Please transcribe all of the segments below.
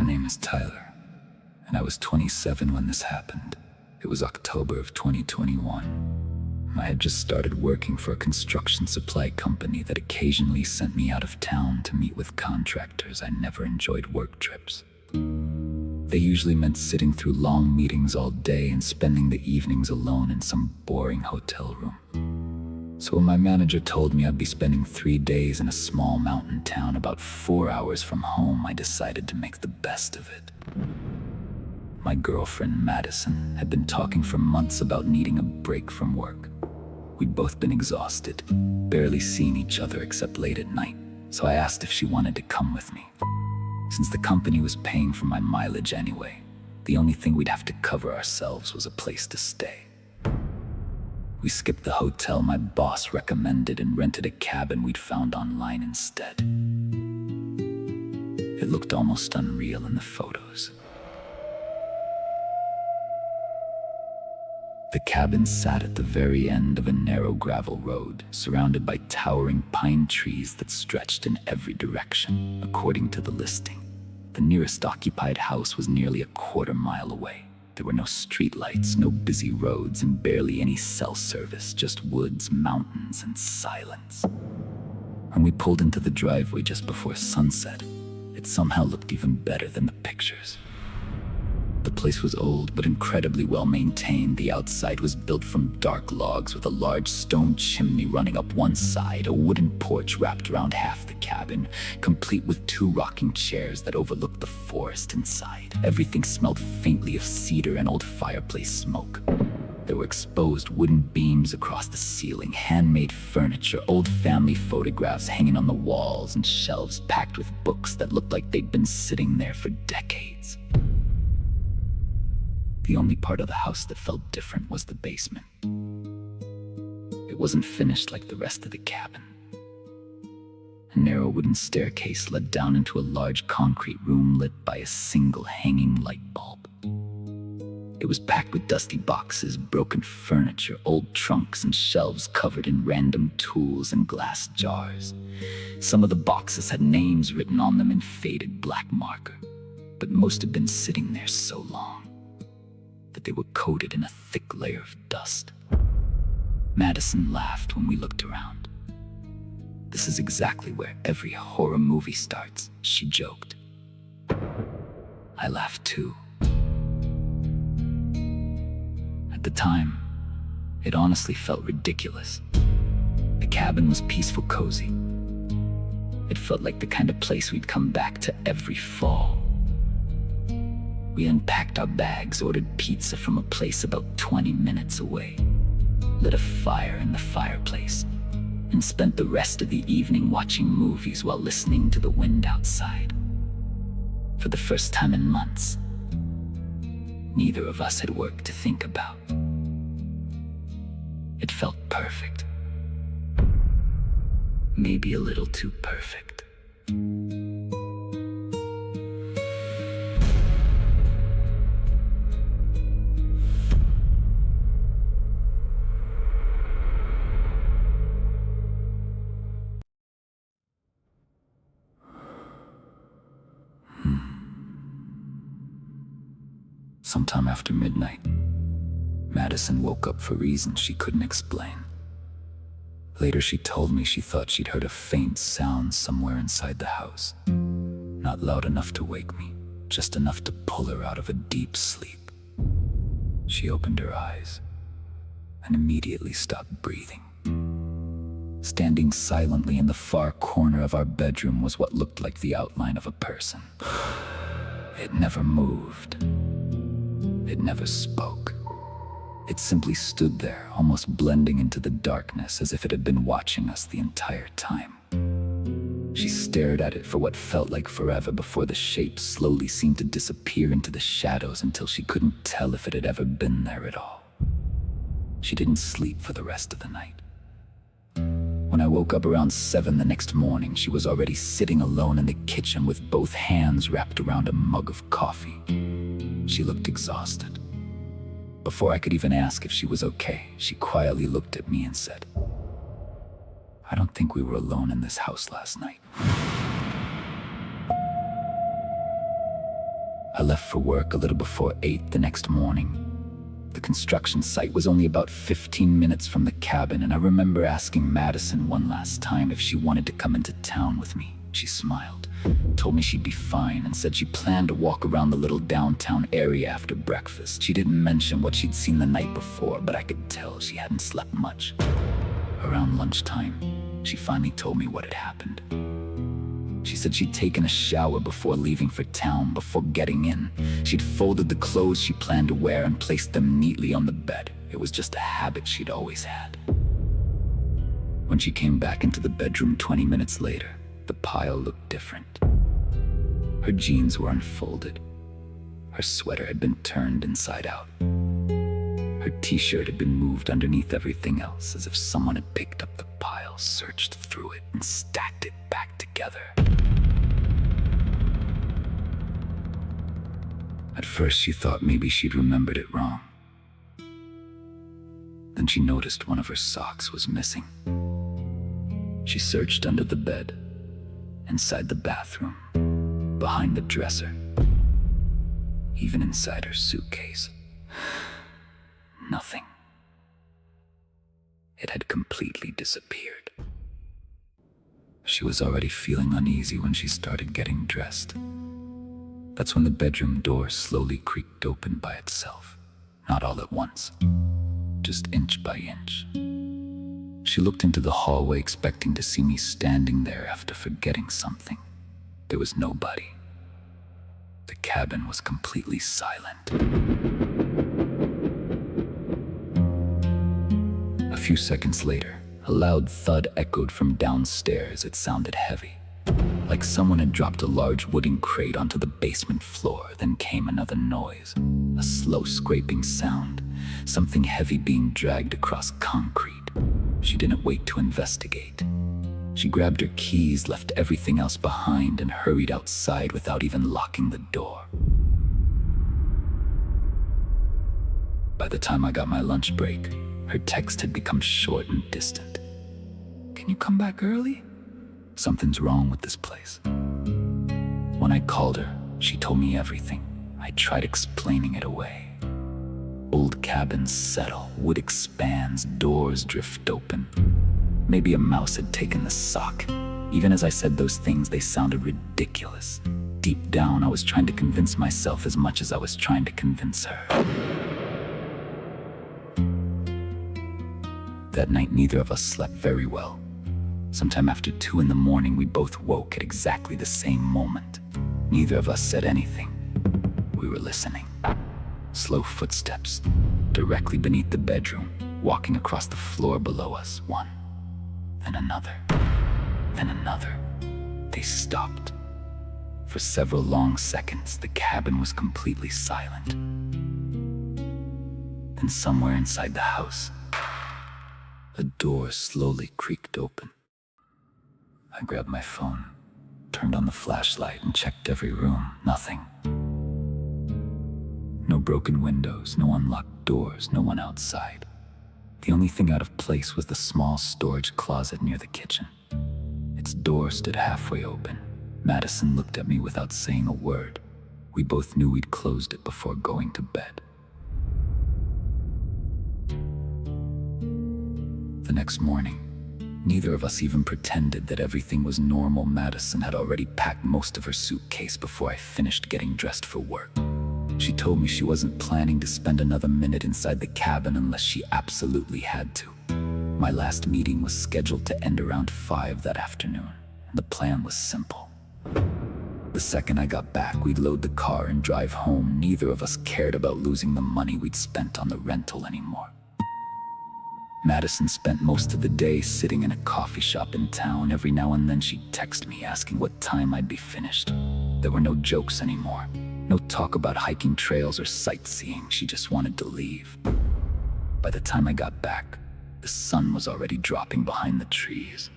name is Tyler, and I was 27 when this happened. It was October of 2021. I had just started working for a construction supply company that occasionally sent me out of town to meet with contractors. I never enjoyed work trips. They usually meant sitting through long meetings all day and spending the evenings alone in some boring hotel room. So when my manager told me I'd be spending 3 days in a small mountain town about 4 hours from home, I decided to make the best of it. My girlfriend, Madison, had been talking for months about needing a break from work. We'd both been exhausted, barely seeing each other except late at night, so I asked if she wanted to come with me. Since the company was paying for my mileage anyway, the only thing we'd have to cover ourselves was a place to stay. We skipped the hotel my boss recommended and rented a cabin we'd found online instead. It looked almost unreal in the photos. The cabin sat at the very end of a narrow gravel road, surrounded by towering pine trees that stretched in every direction, according to the listing. The nearest occupied house was nearly a quarter-mile away. There were no streetlights, no busy roads, and barely any cell service, just woods, mountains, and silence. When we pulled into the driveway just before sunset, it somehow looked even better than the pictures. The place was old, but incredibly well maintained. The outside was built from dark logs with a large stone chimney running up one side, a wooden porch wrapped around half the cabin, complete with 2 rocking chairs that overlooked the forest inside. Everything smelled faintly of cedar and old fireplace smoke. There were exposed wooden beams across the ceiling, handmade furniture, old family photographs hanging on the walls, and shelves packed with books that looked like they'd been sitting there for decades. The only part of the house that felt different was the basement. It wasn't finished like the rest of the cabin. A narrow wooden staircase led down into a large concrete room lit by a single hanging light bulb. It was packed with dusty boxes, broken furniture, old trunks, and shelves covered in random tools and glass jars. Some of the boxes had names written on them in faded black marker, but most had been sitting there so long that they were coated in a thick layer of dust. Madison laughed when we looked around. "This is exactly where every horror movie starts," she joked. I laughed too. At the time, it honestly felt ridiculous. The cabin was peaceful, cozy. It felt like the kind of place we'd come back to every fall. We unpacked our bags, ordered pizza from a place about 20 minutes away, lit a fire in the fireplace, and spent the rest of the evening watching movies while listening to the wind outside. For the first time in months, neither of us had work to think about. It felt perfect. Maybe a little too perfect. Sometime after midnight, Madison woke up for reasons she couldn't explain. Later, she told me she thought she'd heard a faint sound somewhere inside the house. Not loud enough to wake me, just enough to pull her out of a deep sleep. She opened her eyes and immediately stopped breathing. Standing silently in the far corner of our bedroom was what looked like the outline of a person. It never moved. It never spoke. It simply stood there, almost blending into the darkness as if it had been watching us the entire time. She stared at it for what felt like forever before the shape slowly seemed to disappear into the shadows until she couldn't tell if it had ever been there at all. She didn't sleep for the rest of the night. When I woke up around 7 the next morning, she was already sitting alone in the kitchen with both hands wrapped around a mug of coffee. She looked exhausted. Before I could even ask if she was okay, she quietly looked at me and said, "I don't think we were alone in this house last night." I left for work a little before 8 the next morning. The construction site was only about 15 minutes from the cabin, and I remember asking Madison one last time if she wanted to come into town with me. She smiled, told me she'd be fine, and said she planned to walk around the little downtown area after breakfast. She didn't mention what she'd seen the night before, but I could tell she hadn't slept much. Around lunchtime, she finally told me what had happened. She said she'd taken a shower before leaving for town. Before getting in, she'd folded the clothes she planned to wear and placed them neatly on the bed. It was just a habit she'd always had. When she came back into the bedroom 20 minutes later, the pile looked different. Her jeans were unfolded. Her sweater had been turned inside out. Her t-shirt had been moved underneath everything else, as if someone had picked up the pile, searched through it, and stacked it back together. At first, she thought maybe she'd remembered it wrong. Then she noticed one of her socks was missing. She searched under the bed, inside the bathroom, behind the dresser, even inside her suitcase. Nothing. It had completely disappeared. She was already feeling uneasy when she started getting dressed. That's when the bedroom door slowly creaked open by itself. Not all at once, just inch by inch. She looked into the hallway, expecting to see me standing there after forgetting something. There was nobody. The cabin was completely silent. A few seconds later, a loud thud echoed from downstairs. It sounded heavy, like someone had dropped a large wooden crate onto the basement floor. Then came another noise, a slow scraping sound, something heavy being dragged across concrete. She didn't wait to investigate. She grabbed her keys, left everything else behind, and hurried outside without even locking the door. By the time I got my lunch break, her text had become short and distant. "Can you come back early? Something's wrong with this place." When I called her, she told me everything. I tried explaining it away. Old cabins settle, wood expands, doors drift open. Maybe a mouse had taken the sock. Even as I said those things, they sounded ridiculous. Deep down, I was trying to convince myself as much as I was trying to convince her. That night, neither of us slept very well. Sometime after 2 in the morning, we both woke at exactly the same moment. Neither of us said anything. We were listening. Slow footsteps, directly beneath the bedroom, walking across the floor below us. One, then another, then another. They stopped. For several long seconds, the cabin was completely silent. Then somewhere inside the house, a door slowly creaked open. I grabbed my phone, turned on the flashlight, and checked every room. Nothing. No broken windows, no unlocked doors, no one outside. The only thing out of place was the small storage closet near the kitchen. Its door stood halfway open. Madison looked at me without saying a word. We both knew we'd closed it before going to bed. The next morning, neither of us even pretended that everything was normal. Madison had already packed most of her suitcase before I finished getting dressed for work. She told me she wasn't planning to spend another minute inside the cabin unless she absolutely had to. My last meeting was scheduled to end around 5 that afternoon. The plan was simple. The second I got back, we'd load the car and drive home. Neither of us cared about losing the money we'd spent on the rental anymore. Madison spent most of the day sitting in a coffee shop in town. Every now and then she'd text me asking what time I'd be finished. There were no jokes anymore. No talk about hiking trails or sightseeing. She just wanted to leave. By the time I got back, the sun was already dropping behind the trees.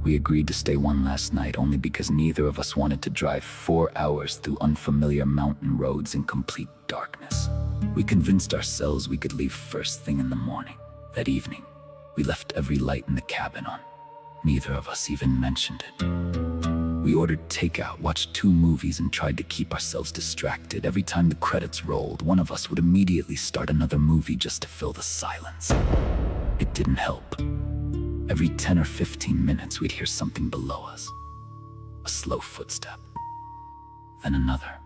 We agreed to stay one last night only because neither of us wanted to drive 4 hours through unfamiliar mountain roads in complete darkness. We convinced ourselves we could leave first thing in the morning. That evening, we left every light in the cabin on. Neither of us even mentioned it. We ordered takeout, watched 2 movies, and tried to keep ourselves distracted. Every time the credits rolled, one of us would immediately start another movie just to fill the silence. It didn't help. Every 10 or 15 minutes, we'd hear something below us. A slow footstep, then another.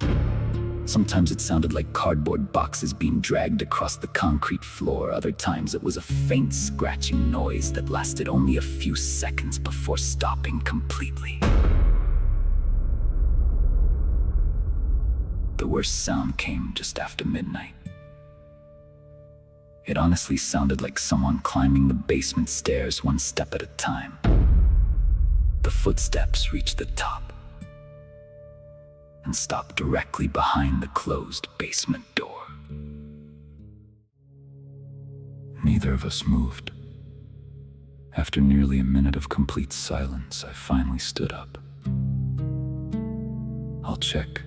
Sometimes it sounded like cardboard boxes being dragged across the concrete floor. Other times it was a faint scratching noise that lasted only a few seconds before stopping completely. The worst sound came just after midnight. It honestly sounded like someone climbing the basement stairs one step at a time. The footsteps reached the top and stopped directly behind the closed basement door. Neither of us moved. After nearly a minute of complete silence, I finally stood up. "I'll check,"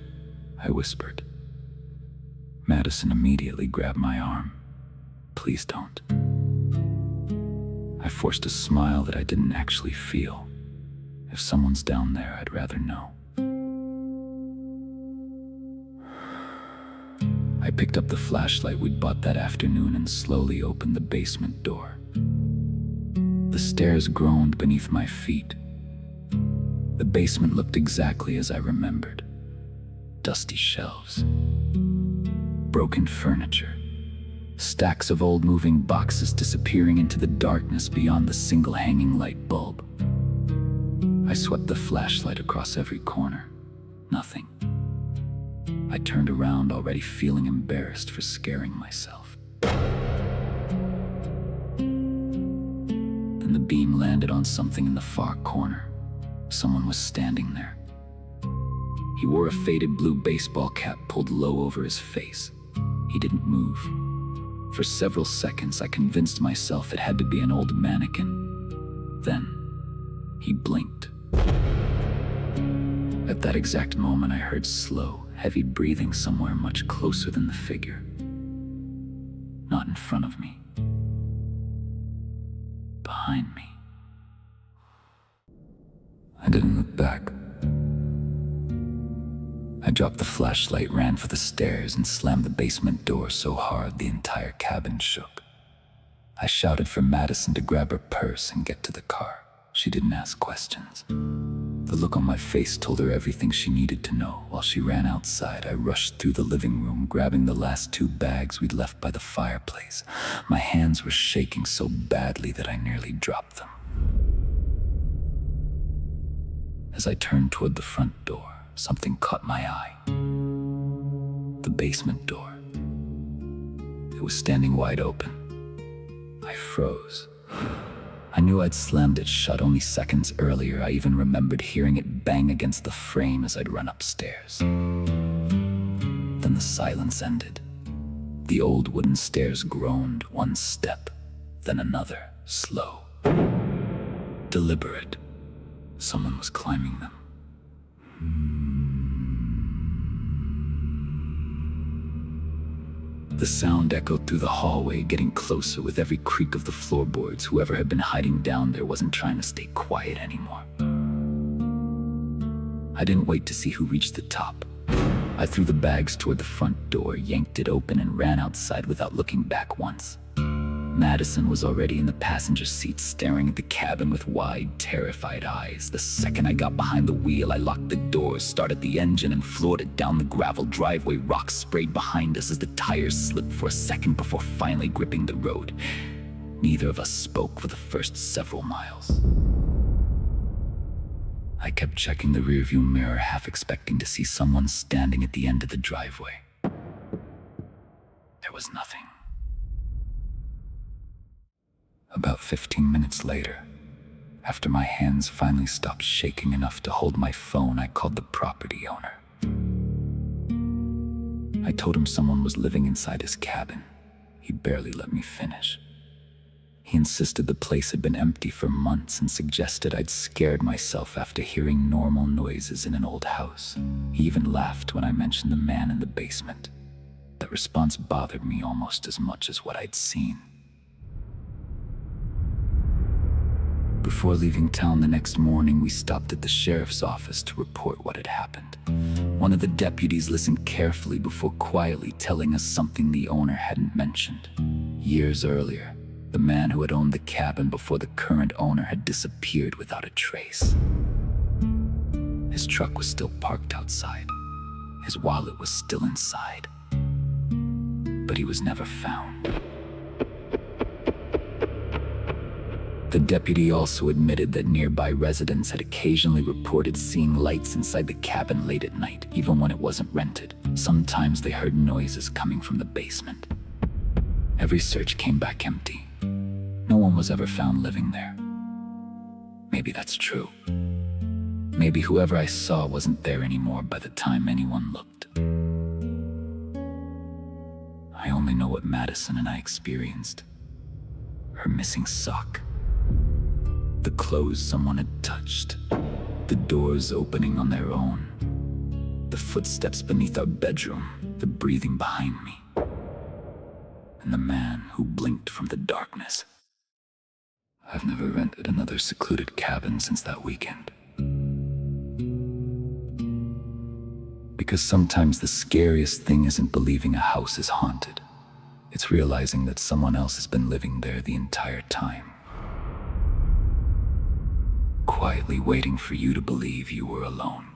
I whispered. Madison immediately grabbed my arm. "Please don't." I forced a smile that I didn't actually feel. If someone's down there, I'd rather know. I picked up the flashlight we'd bought that afternoon and slowly opened the basement door. The stairs groaned beneath my feet. The basement looked exactly as I remembered. Dusty shelves, broken furniture, stacks of old moving boxes disappearing into the darkness beyond the single hanging light bulb. I swept the flashlight across every corner. Nothing. I turned around, already feeling embarrassed for scaring myself. Then the beam landed on something in the far corner. Someone was standing there. He wore a faded blue baseball cap pulled low over his face. He didn't move. For several seconds, I convinced myself it had to be an old mannequin. Then, he blinked. At that exact moment, I heard slow, heavy breathing somewhere much closer than the figure. Not in front of me. Behind me. I didn't look back. I dropped the flashlight, ran for the stairs, and slammed the basement door so hard the entire cabin shook. I shouted for Madison to grab her purse and get to the car. She didn't ask questions. The look on my face told her everything she needed to know. While she ran outside, I rushed through the living room, grabbing the last 2 bags we'd left by the fireplace. My hands were shaking so badly that I nearly dropped them. As I turned toward the front door, something caught my eye. The basement door. It was standing wide open. I froze. I knew I'd slammed it shut only seconds earlier. I even remembered hearing it bang against the frame as I'd run upstairs. Then the silence ended. The old wooden stairs groaned, one step, then another, slow, deliberate. Someone was climbing them. The sound echoed through the hallway, getting closer with every creak of the floorboards. Whoever had been hiding down there wasn't trying to stay quiet anymore. I didn't wait to see who reached the top. I threw the bags toward the front door, yanked it open, and ran outside without looking back once. Madison was already in the passenger seat, staring at the cabin with wide, terrified eyes. The second I got behind the wheel, I locked the doors, started the engine, and floored it down the gravel driveway. Rocks sprayed behind us as the tires slipped for a second before finally gripping the road. Neither of us spoke for the first several miles. I kept checking the rearview mirror, half expecting to see someone standing at the end of the driveway. There was nothing. About 15 minutes later, after my hands finally stopped shaking enough to hold my phone, I called the property owner. I told him someone was living inside his cabin. He barely let me finish. He insisted the place had been empty for months and suggested I'd scared myself after hearing normal noises in an old house. He even laughed when I mentioned the man in the basement. That response bothered me almost as much as what I'd seen. Before leaving town the next morning, we stopped at the sheriff's office to report what had happened. One of the deputies listened carefully before quietly telling us something the owner hadn't mentioned. Years earlier, the man who had owned the cabin before the current owner had disappeared without a trace. His truck was still parked outside. His wallet was still inside. But he was never found. The deputy also admitted that nearby residents had occasionally reported seeing lights inside the cabin late at night, even when it wasn't rented. Sometimes they heard noises coming from the basement. Every search came back empty. No one was ever found living there. Maybe that's true. Maybe whoever I saw wasn't there anymore by the time anyone looked. I only know what Madison and I experienced. Her missing sock. The clothes someone had touched. The doors opening on their own. The footsteps beneath our bedroom. The breathing behind me. And the man who blinked from the darkness. I've never rented another secluded cabin since that weekend. Because sometimes the scariest thing isn't believing a house is haunted. It's realizing that someone else has been living there the entire time. Quietly waiting for you to believe you were alone.